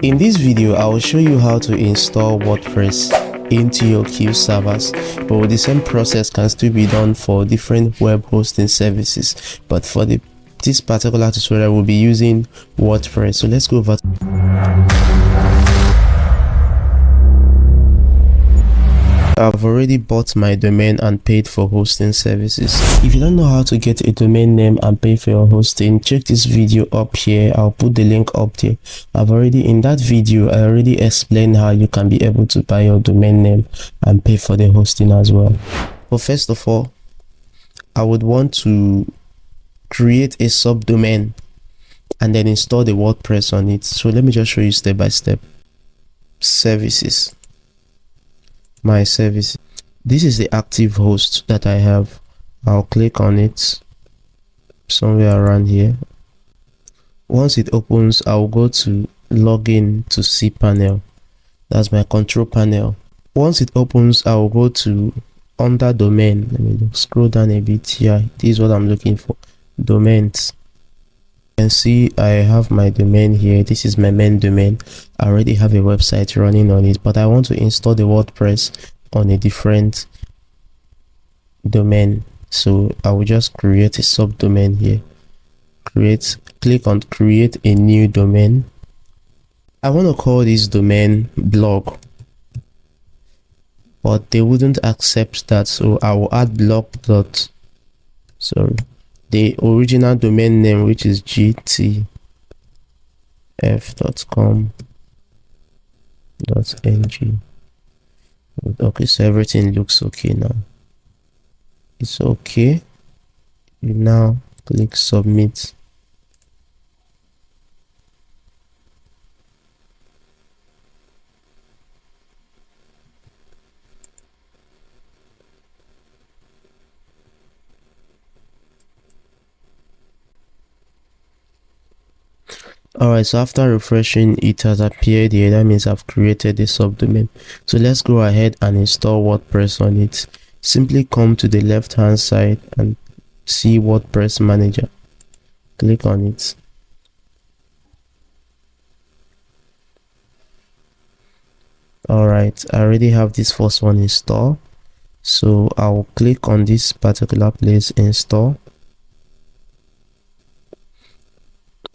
In this video, I will show you how to install WordPress into your queue servers, but the same process can still be done for different web hosting services. But for this particular tutorial, we'll be using WordPress. So let's go over. I've already bought my domain and paid for hosting services. If you don't know how to get a domain name and pay for your hosting, check this video up here. I'll put the link up there. In that video, I already explained how you can be able to buy your domain name and pay for the hosting as well. But first of all, I would want to create a subdomain and then install the WordPress on it. So let me just show you step by step. Services. My service. This is the active host that I have. I'll click on it somewhere around here. Once it opens, I'll go to login to cPanel. That's my control panel. Once it opens, I'll go to under domain. Let me scroll down a bit here. This is what I'm looking for. Domains. You can see I have my domain here. This is my main domain. I already have a website running on it, but I want to install the WordPress on a different domain. So I will just create a subdomain here. Click on create a new domain. I want to call this domain blog, but they wouldn't accept that, so I will add the original domain name, which is gtf.com.ng. Okay, so everything looks okay now. It's okay. You now click submit. Alright, so after refreshing, it has appeared here. That means I've created a subdomain. So let's go ahead and install WordPress on it. Simply come to the left hand side and see WordPress Manager. Click on it. Alright, I already have this first one installed. So I'll click on this particular place, install.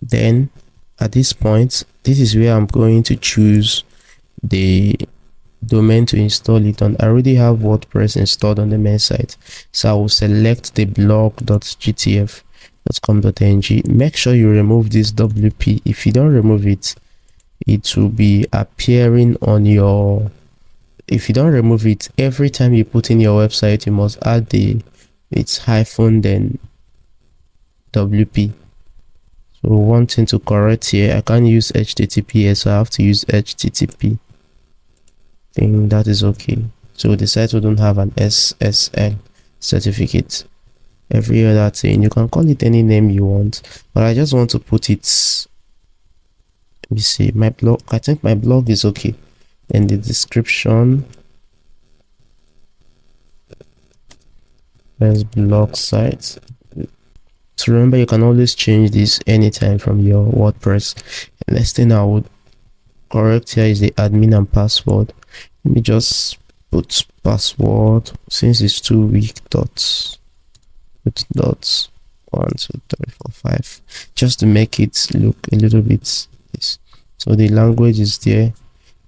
Then at this point, this is where I'm going to choose the domain to install it on. I already have WordPress installed on the main site, so I will select the blog.gtf.com.ng. Make sure you remove this WP. If you don't remove it, it will be appearing on your. If you don't remove it, every time you put in your website, you must add it's hyphen then WP. So one thing to correct here, I can't use HTTPS, so I have to use HTTP. I think that is okay. So the site wouldn't have an SSL certificate. Every other thing, you can call it any name you want, but I just want to put it. Let me see, my blog. I think my blog is okay. And the description. There's blog site. So remember, you can always change this anytime from your WordPress. And next thing I would correct here is the admin and password. Let me just put password, since it's 2 weak dots. Put dots 1 2 3 4 5, just to make it look a little bit this. So the language is there.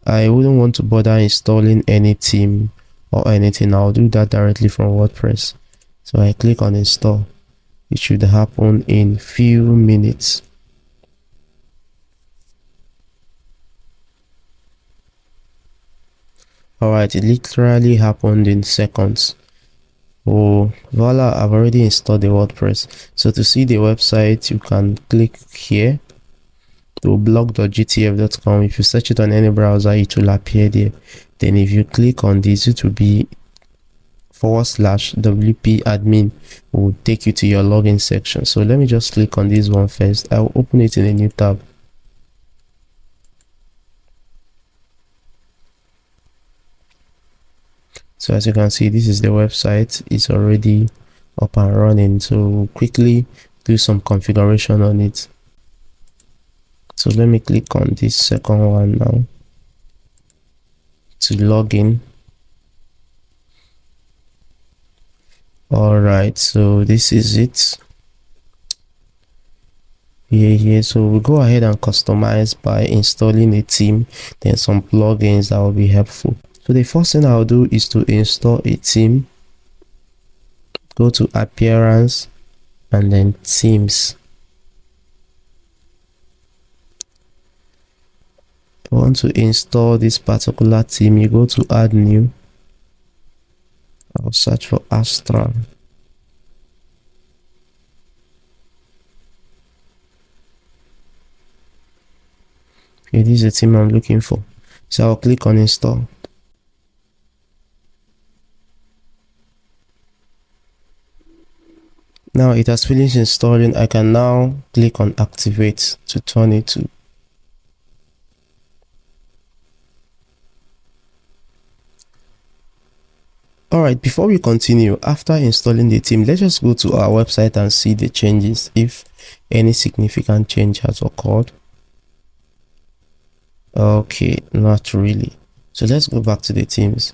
I wouldn't want to bother installing any theme or anything. I'll do that directly from WordPress. So I click on install. It should happen in few minutes. Alright, it literally happened in seconds. Oh voila, I've already installed the WordPress. So to see the website, you can click here to blog.gtf.com. If you search it on any browser, it will appear there. Then if you click on this, it will be /WP admin, will take you to your login section. So let me just click on this one first. I'll open it in a new tab. So as you can see, this is the website. It's already up and running. So we'll quickly do some configuration on it. So let me click on this second one now to log in. All right, so this is it here. So we'll go ahead and customize by installing a theme, then some plugins that will be helpful. So the first thing I'll do is to install a theme. Go to appearance and then themes. I want to install this particular theme. You go to add new. I'll search for Astra. Okay, this is the theme I'm looking for. So I'll click on install. Now it has finished installing. I can now click on activate to turn it to. Alright, before we continue, after installing the theme, let's just go to our website and see the changes, if any significant change has occurred. Okay, not really. So let's go back to the themes.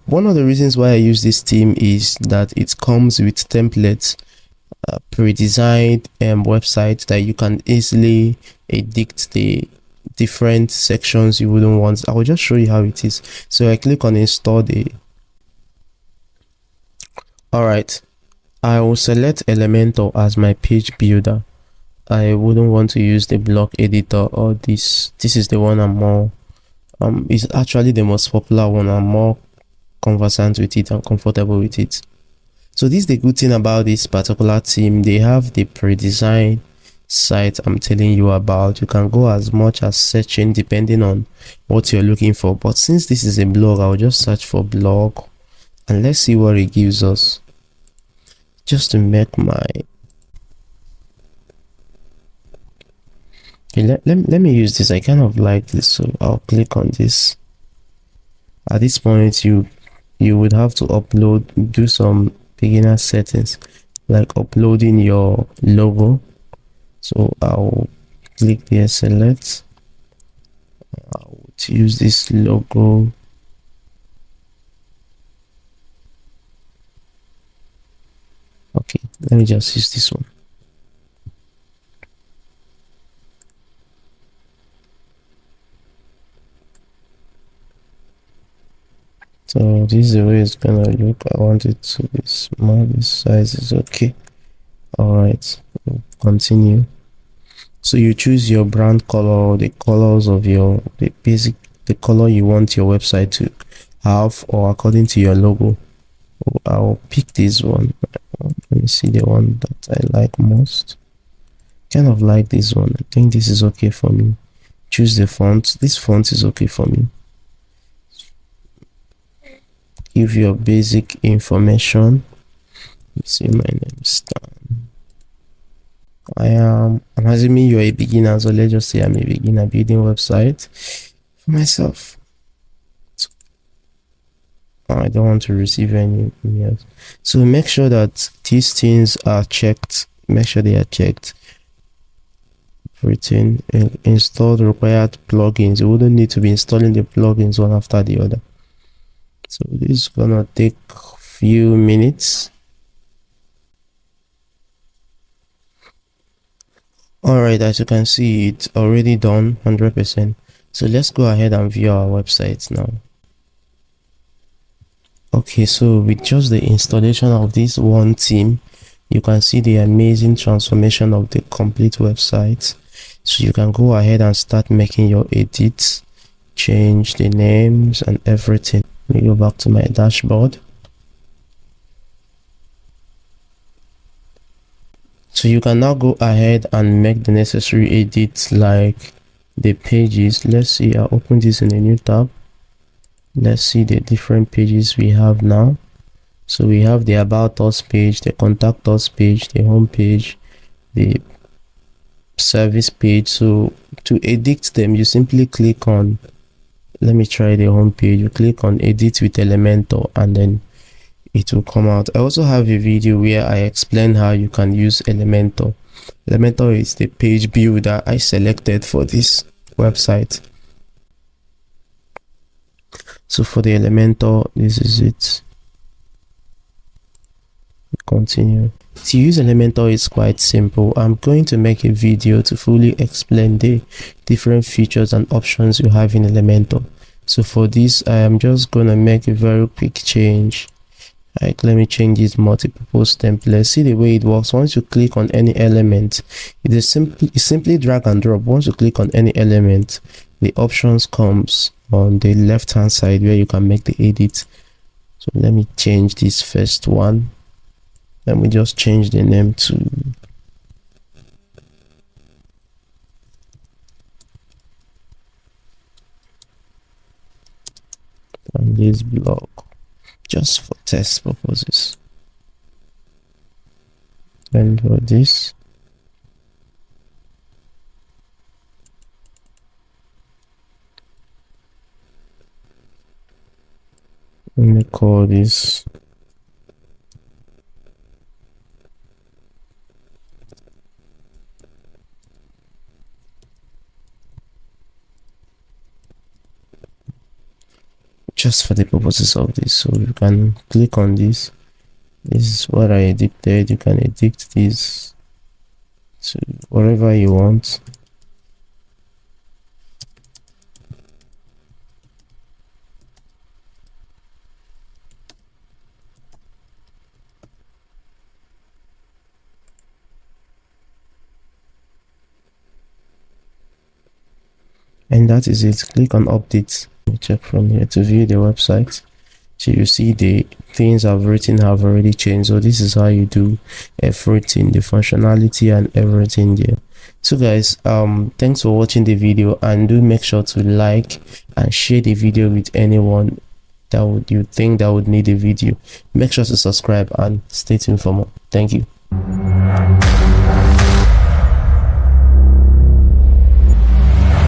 One of the reasons why I use this theme is that it comes with templates, pre-designed websites that you can easily edit the different sections you wouldn't want. I will just show you how it is. So I click on install the. Alright, I will select Elementor as my page builder. I wouldn't want to use the block editor or this is the one I'm more it's actually the most popular one. I'm more conversant with it and comfortable with it. So this is the good thing about this particular theme. They have the pre-designed site I'm telling you about. You can go as much as searching depending on what you're looking for, but since this is a blog, I'll just search for blog and let's see what it gives us. Just to make my let me use this. I kind of like this, so I'll click on this. At this point you would have to do some beginner settings like uploading your logo. So I'll click there, select. I would use this logo. Okay, let me just use this one. So this is the way it's gonna look. I want it to be small. This size is okay. All right, we'll continue. So you choose your brand color, the colors of the color you want your website to have, or according to your logo. I'll pick this one. Let me see the one that I like most. Kind of like this one. I think this is okay for me. Choose the font. This font is okay for me. Give your basic information. Let me see, my name is Stan. I'm assuming you're a beginner, so let's just say I'm a beginner building website for myself. I don't want to receive any emails. So make sure that these things are checked. Make sure they are checked. Everything. Install the required plugins. You wouldn't need to be installing the plugins one after the other. So this is gonna take a few minutes. Alright, as you can see, it's already done 100%. So let's go ahead and view our website now. Okay, so with just the installation of this one theme, you can see the amazing transformation of the complete website. So you can go ahead and start making your edits, change the names and everything. Let me go back to my dashboard. So you can now go ahead and make the necessary edits like the pages. Let's see, I'll open this in a new tab. Let's see the different pages we have now. So we have the about us page, the contact us page, the home page, the service page. So to edit them, you simply click on, let me try the home page. You click on edit with Elementor and then it will come out. I also have a video where I explain how you can use Elementor Elementor is the page builder I selected for this website. So for the Elementor, this is it. Continue. To use Elementor is quite simple. I'm going to make a video to fully explain the different features and options you have in Elementor. So for this, I am just gonna make a very quick change. Like, let me change this multi-purpose template. See the way it works. Once you click on any element, it's simply drag and drop. Once you click on any element, the options comes on the left hand side where you can make the edit. So let me change this first one. Let me just change the name to on this blog, just for test purposes. And for this, let me call this just for the purposes of this. So you can click on this. This is what I edited. You can edit this to whatever you want. And that is it. Click on updates. Check from here to view the website. So you see the things I've written have already changed. So this is how you do everything, the functionality and everything there. So guys, thanks for watching the video, and do make sure to like and share the video with anyone that you think that would need a video. Make sure to subscribe and stay tuned for more. Thank you.